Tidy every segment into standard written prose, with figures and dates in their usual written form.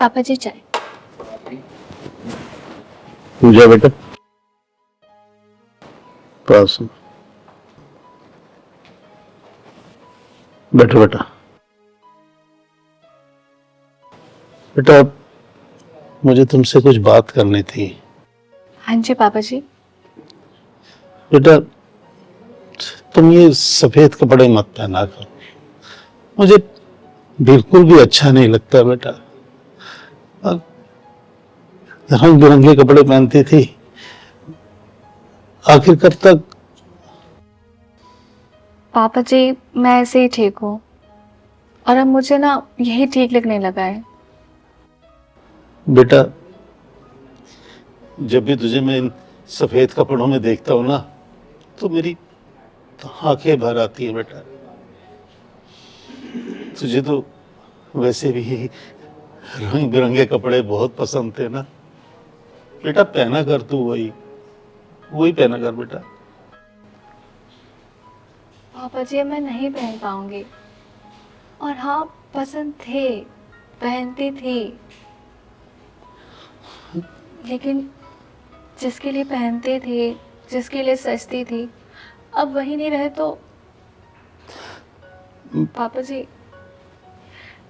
पापा जी चाय। पूजा बेटा, पास में। बैठो बेटा। बेटा, मुझे तुमसे कुछ बात करनी थी। हाँ जी पापा जी। बेटा, तुम ये सफेद कपड़े मत पहना करो, मुझे बिल्कुल भी अच्छा नहीं लगता बेटा। रंग बिरंगे कपड़े पहनती थी, आखिर कब तक। पापा जी मैं ऐसे ही ठीक हूँ, और अब मुझे ना यही ठीक लगने लगा है। बेटा, जब भी तुझे मैं इन सफेद कपड़ों में देखता हूं ना, तो मेरी आंखें भर आती है बेटा। तुझे तो वैसे भी रंग बिरंगे कपड़े बहुत पसंद थे ना बेटा। पहना कर तू वही वही पहना कर बेटा। पापा जी मैं नहीं पहन पाऊंगी। और हाँ, पसंद थे, पहनती थी, लेकिन जिसके लिए पहनते थे, जिसके लिए सजती थी, अब वही नहीं रहे तो पापा जी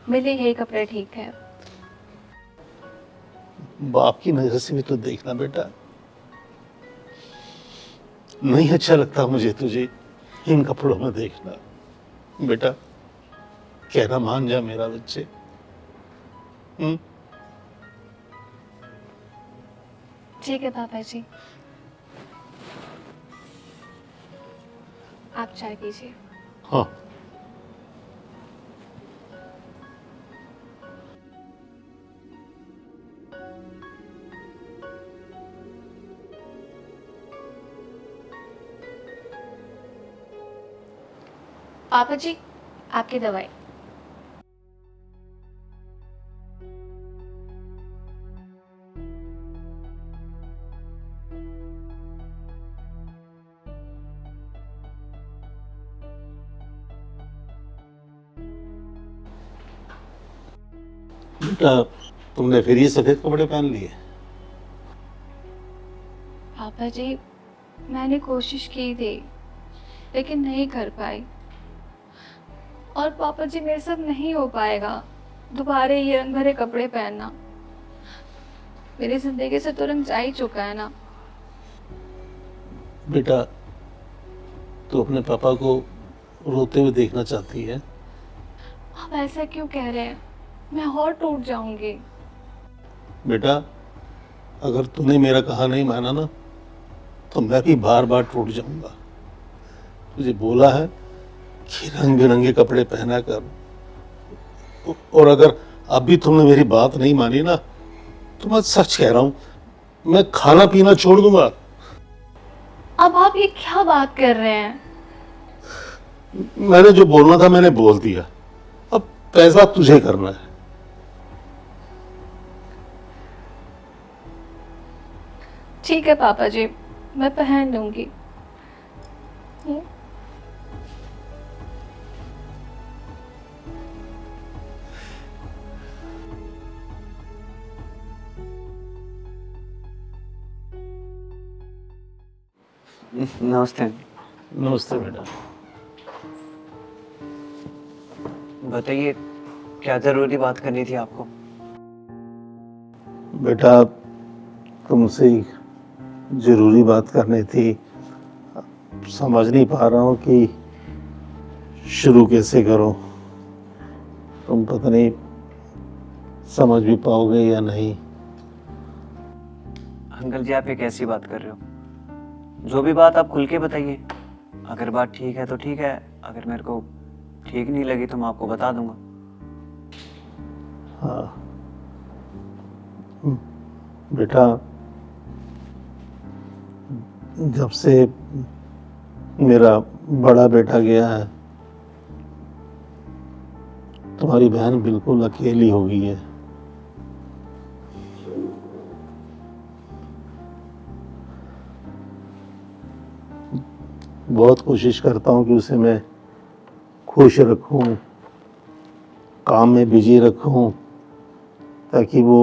मेरे लिए यही कपड़े ठीक है। बाप की नजर से भी तो देखना बेटा। नहीं अच्छा लगता मुझे तुझे इन कपड़ों में देखना बेटा। कहना मान जा मेरा बच्चे। ठीक है पापा जी, आप चाय पीजिए। हाँ। पापा जी आपकी दवाई। बेटा, तुमने फिर ये सफेद कपड़े पहन लिए? पापा जी मैंने कोशिश की थी, लेकिन नहीं कर पाई। और पापा जी मेरे साथ नहीं हो पाएगा दोबारा ये रंग भरे कपड़े पहनना। मेरी जिंदगी से तो रंग जा ही चुका है ना। बेटा, तू अपने पापा को रोते हुए देखना चाहती है? आप ऐसा क्यों कह रहे हैं? मैं और टूट जाऊंगी। बेटा, अगर तूने मेरा कहा नहीं माना ना, तो मैं भी बार बार टूट जाऊंगा। तुझे बोला है कि रंग बिरंगे कपड़े पहना कर, और अगर अब भी तुमने मेरी बात नहीं मानी ना, तो मैं सच कह रहा हूं, मैं खाना पीना छोड़ दूंगा। अब आप ये क्या बात कर रहे हैं? मैंने जो बोलना था मैंने बोल दिया, अब पैसा तुझे करना है। ठीक है पापा जी, मैं पहन लूंगी। नमस्ते। नमस्ते बेटा। बताइए, क्या जरूरी बात करनी थी आपको? बेटा, तुमसे जरूरी बात करनी थी। समझ नहीं पा रहा हूँ कि शुरू कैसे करूं। तुम पता नहीं समझ भी पाओगे या नहीं। अंकल जी, आप ये कैसी बात कर रहे हो? जो भी बात आप खुल के बताइए। अगर बात ठीक है तो ठीक है, अगर मेरे को ठीक नहीं लगी तो मैं आपको बता दूंगा। हाँ बेटा, जब से मेरा बड़ा बेटा गया है, तुम्हारी बहन बिल्कुल अकेली हो गई है। बहुत कोशिश करता हूँ कि उसे मैं खुश रखूं, काम में बिजी रखूं, ताकि वो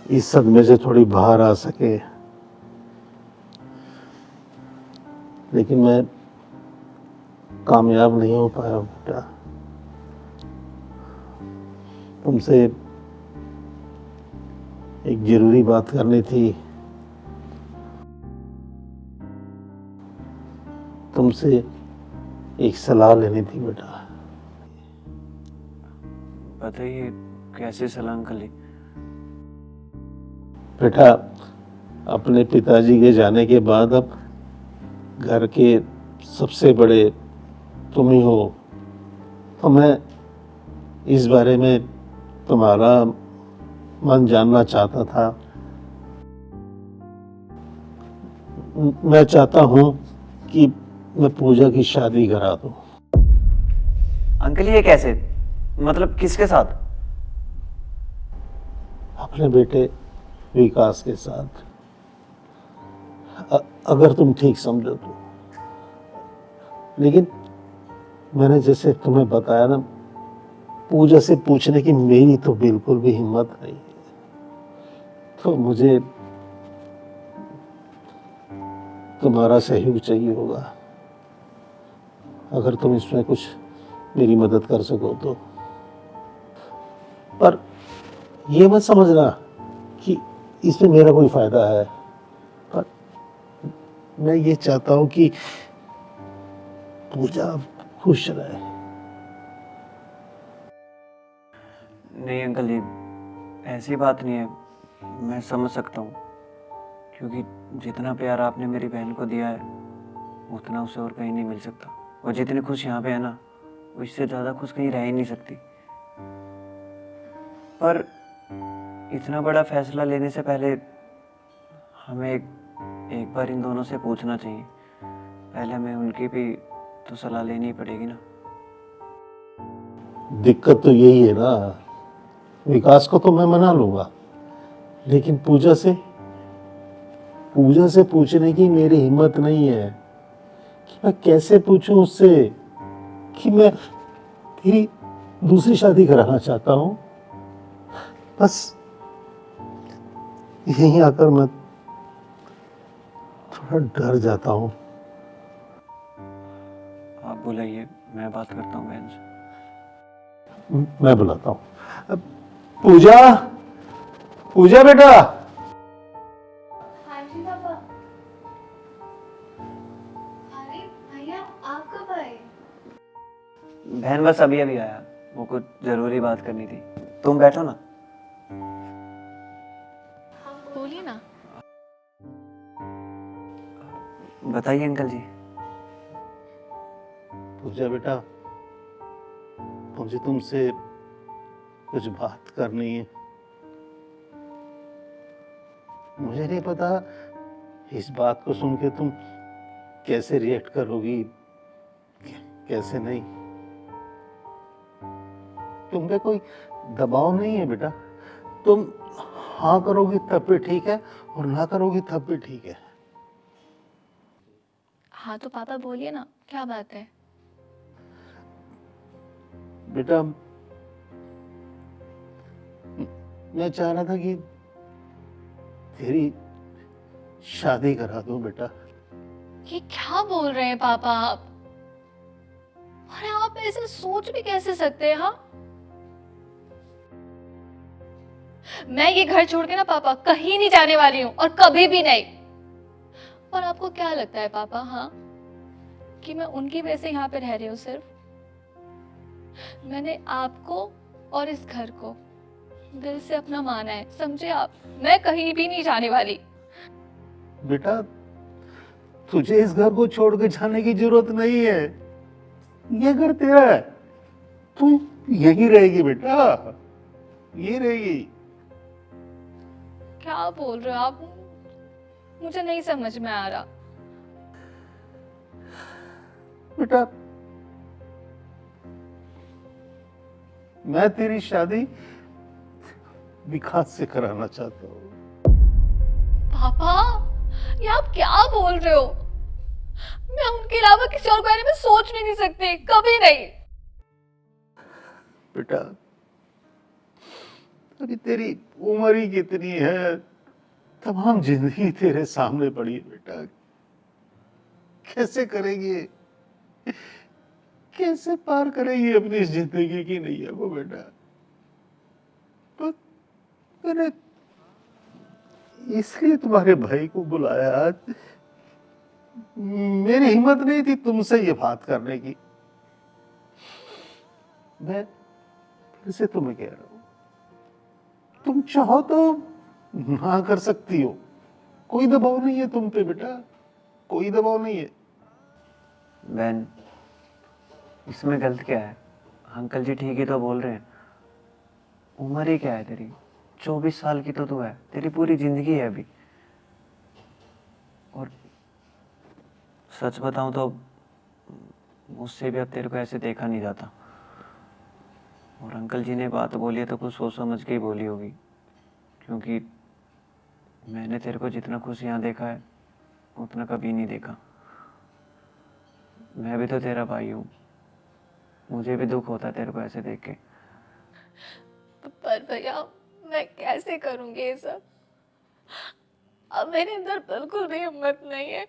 इस सदमे से थोड़ी बाहर आ सके, लेकिन मैं कामयाब नहीं हो पाया बेटा। तुमसे एक जरूरी बात करनी थी। तुमसे एक सलाह लेनी थी बेटा। बताइए, कैसे सलाह अंकल जी? बेटा, अपने पिताजी के जाने के बाद अब घर के सबसे बड़े तुम ही हो, तो मैं इस बारे में तुम्हारा मन जानना चाहता था। मैं चाहता हूं कि मैं पूजा की शादी करा दूं। अंकल ये कैसे? मतलब किसके साथ? अपने बेटे विकास के साथ। अगर तुम ठीक समझो तो। लेकिन मैंने जैसे तुम्हें बताया ना, पूजा से पूछने की मेरी तो बिल्कुल भी हिम्मत नहीं है। तो मुझे तुम्हारा सहयोग चाहिए होगा। अगर तुम इसमें कुछ मेरी मदद कर सको तो। पर ये मत समझना कि इसमें मेरा कोई फायदा है, पर मैं ये चाहता हूं कि पूजा खुश रहे। नहीं अंकल जी, ऐसी बात नहीं है। मैं समझ सकता हूँ, क्योंकि जितना प्यार आपने मेरी बहन को दिया है उतना उसे और कहीं नहीं मिल सकता। और जितनी खुश यहाँ पे है ना, वो इससे ज़्यादा खुश कहीं रह ही नहीं सकती। पर इतना बड़ा फैसला लेने से पहले हमें एक बार इन दोनों से पूछना चाहिए। पहले हमें उनकी भी तो सलाह लेनी ही पड़ेगी ना। दिक्कत तो यही है ना, विकास को तो मैं मना लूंगा, लेकिन पूजा से पूछने की मेरी हिम्मत नहीं है कि मैं कैसे पूछूं उससे कि मैं तेरी दूसरी शादी कराना चाहता हूं। बस यहीं आकर मैं थोड़ा डर जाता हूं। आप बुलाइए, मैं बात करता हूँ बहन से। मैं बुलाता हूं। पूजा, पूजा बेटा। हाँ जी पापा। अरे भैया, आप कब आए? बहन बस अभी अभी आया, वो कुछ जरूरी बात करनी थी। तुम बैठो ना। बोलिए ना। बताइए अंकल जी। पूजा बेटा, मुझे तुमसे कुछ बात करनी है। मुझे नहीं पता इस बात को सुन के तुम कैसे रिएक्ट करोगी, कैसे नहीं। तुम पे कोई दबाव नहीं है बेटा। तुम हाँ करोगी तब भी ठीक है, और ना करोगी तब भी ठीक है। हाँ तो पापा बोलिए ना, क्या बात है? बेटा, मैं चाह रहा था कि तेरी शादी करा दूं बेटा। ये क्या बोल रहे हैं पापा आप? अरे आप ऐसे सोच भी कैसे सकते हैं? हाँ, मैं ये घर छोड़ के ना पापा कहीं नहीं जाने वाली हूँ, और कभी भी नहीं। और आपको क्या लगता है पापा, हाँ, कि मैं उनकी वजह से यहाँ पे रह रही हूँ? सिर्फ मैंने आपको और इस घर को दिल से अपना माना है, समझे आप? मैं कहीं भी नहीं जाने वाली। बेटा, तुझे इस घर को छोड़ के जाने की जरूरत नहीं है। ये घर तेरा है, तू यहीं रहेगी बेटा, ये रहेगी। क्या बोल रहे हो आप? मुझे नहीं समझ में आ रहा। बेटा, मैं तेरी शादी विकास से कराना चाहता हूँ। पापा, ये आप क्या बोल रहे हो? मैं उनके अलावा किसी और के बारे में सोच भी नहीं सकती, कभी नहीं। बेटा, अभी तेरी उम्र ही कितनी है, तमाम जिंदगी तेरे सामने पड़ी है बेटा। कैसे करेगी, कैसे पार करेगी अपनी इस जिंदगी की नैया को बेटा। तो मैंने इसलिए तुम्हारे भाई को बुलाया आज। मेरी हिम्मत नहीं थी तुमसे ये बात करने की। मैं फिर से तुम्हें कह रहा हूं, तुम चाहो तो ना कर सकती हो, कोई दबाव नहीं है तुम पे बेटा, कोई दबाव नहीं है। बहन, इसमें गलत क्या है? अंकल जी ठीक ही तो बोल रहे हैं। उम्र ही क्या है तेरी? 24 साल की तो तू है, तेरी पूरी जिंदगी है अभी। और सच बताऊं तो मुझसे भी अब तेरे को ऐसे देखा नहीं जाता। और अंकल जी ने बात बोली है तो कुछ सोच समझ के ही बोली होगी, क्योंकि मैंने तेरे को जितना खुश यहाँ देखा है उतना कभी नहीं देखा। मैं भी तो तेरा भाई हूँ, मुझे भी दुख होता है तेरे को ऐसे देख के। पर भैया मैं कैसे करूंगी ये सब? अब मेरे अंदर बिल्कुल भी हिम्मत नहीं है।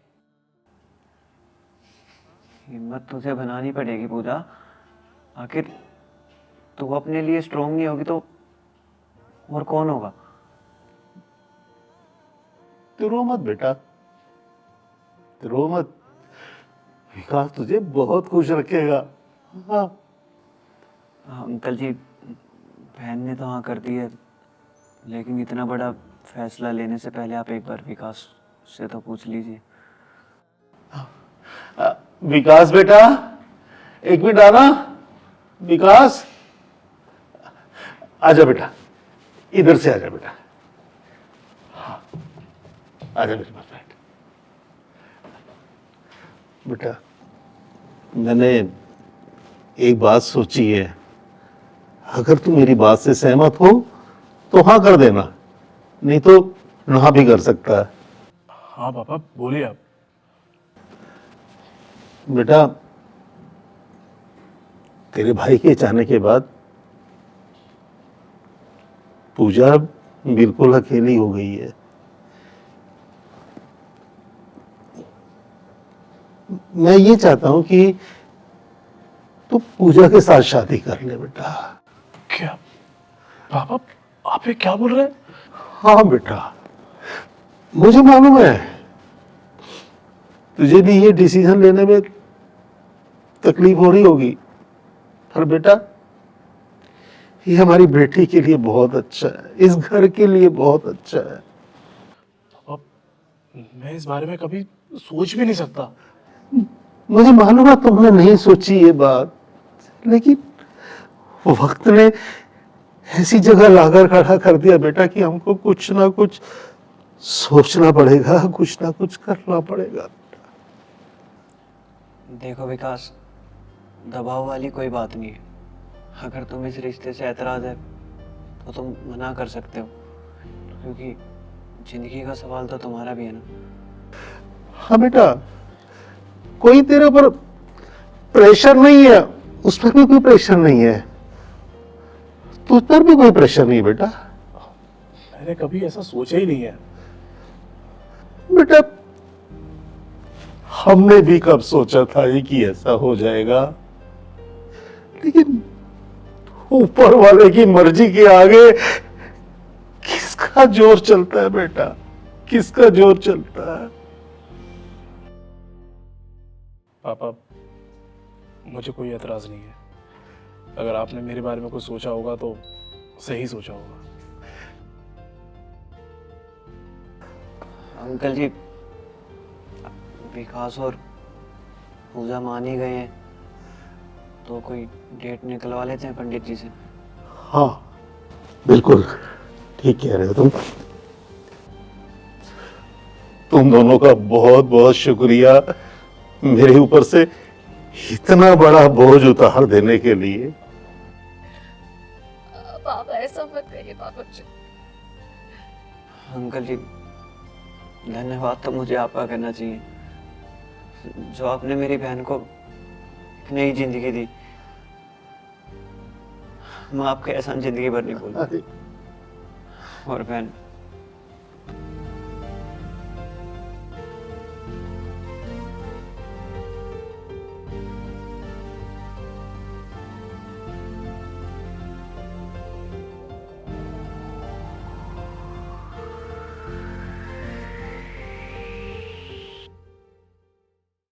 हिम्मत तुझे बनानी पड़ेगी पूजा। आखिर तू अपने लिए स्ट्रोंग नहीं होगी तो और कौन होगा? तू रो मत बेटा, तू रो मत। विकास तुझे बहुत खुश रखेगा। हाँ अंकल जी, बहन ने तो हाँ कर दी है, लेकिन इतना बड़ा फैसला लेने से पहले आप एक बार विकास से तो पूछ लीजिए। विकास बेटा, एक मिनट आना। विकास आजा बेटा, इधर से आजा बेटा। हाँ आजा मेरे पास बैठ। बेटा मैंने एक बात सोची है, अगर तू मेरी बात से सहमत हो तो हाँ कर देना, नहीं तो ना भी कर सकता है। हाँ पापा बोलिए आप। बेटा तेरे भाई के जाने के बाद पूजा बिल्कुल अकेली हो गई है। मैं ये चाहता हूं कि तू पूजा के साथ शादी कर ले बेटा। क्या पापा, आप ये क्या बोल रहे हैं? हाँ बेटा, मुझे मालूम है तुझे भी ये डिसीजन लेने में तकलीफ हो रही होगी, पर बेटा ये हमारी बेटी के लिए बहुत अच्छा है, इस घर के लिए बहुत अच्छा है। पापा मैं इस बारे में कभी सोच भी नहीं सकता। मुझे मालूम है तुमने नहीं सोची ये बात, लेकिन वक्त ने ऐसी जगह लाकर खड़ा कर दिया बेटा कि हमको कुछ ना कुछ सोचना पड़ेगा, कुछ ना कुछ करना पड़ेगा। देखो विकास, दबाव वाली कोई बात नहीं है। अगर तुम इस रिश्ते से ऐतराज है तो तुम मना कर सकते हो, क्योंकि जिंदगी का सवाल तो तुम्हारा भी है ना। हाँ बेटा, कोई तेरे ऊपर प्रेशर नहीं है, उस पर भी कोई प्रेशर नहीं है, तुझ पर भी कोई प्रेशर नहीं बेटा। मैंने कभी ऐसा सोचा ही नहीं है। बेटा हमने भी कब सोचा था ये कि ऐसा हो जाएगा, लेकिन ऊपर वाले की मर्जी के आगे किसका जोर चलता है बेटा, किसका जोर चलता है। पापा मुझे कोई एतराज नहीं है, अगर आपने मेरे बारे में कुछ सोचा होगा तो सही सोचा होगा। अंकल जी, विकास और पूजा मान ही गए हैं तो कोई डेट निकलवा लेते हैं पंडित जी से। हाँ बिल्कुल ठीक कह रहे हो तुम दोनों का बहुत बहुत शुक्रिया मेरे ऊपर से इतना बड़ा बोझ उतार देने के लिए। पापा ऐसा मत करिए पापा जी। अंकल जी, धन्यवाद तो मुझे आपका करना चाहिए, जो आपने मेरी बहन को एक नई जिंदगी दी। मैं आपके एहसान जिंदगी भर नहीं भूलूंगा। अरे और बहन